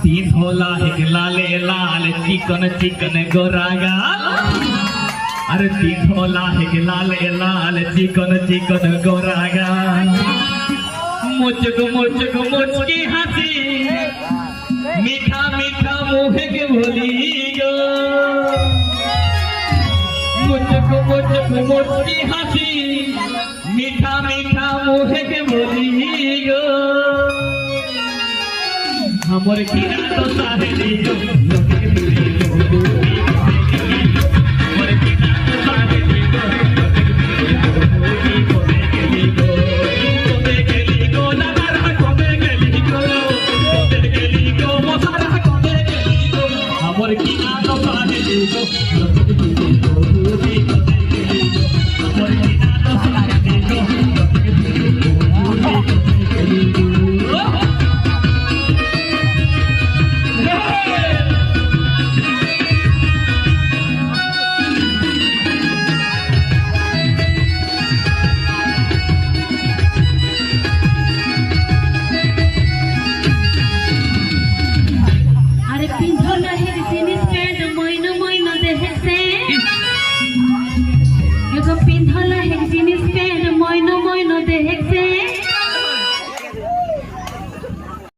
तीन होला एक लाले लाल चिकन चिकन गोरागा अरे तीन होला एक लाले लाल चिकन चिकन गोरागा मुझको मुझकी हंसी मीठा मीठा मुँह के बोली गो मुझको मुझकी हंसी मीठा मीठा मुँह के बोली गो हमर किना तो साहे दियो लोग के दियो हमर किना तो साहे दियो कोबे के लिगो नगर कोबे के लिगो मोसारा कोबे के लिगो हमर किना तो साहे दियो लोग के दियो हमर किना तो साहे दियो लोग के दियो अरे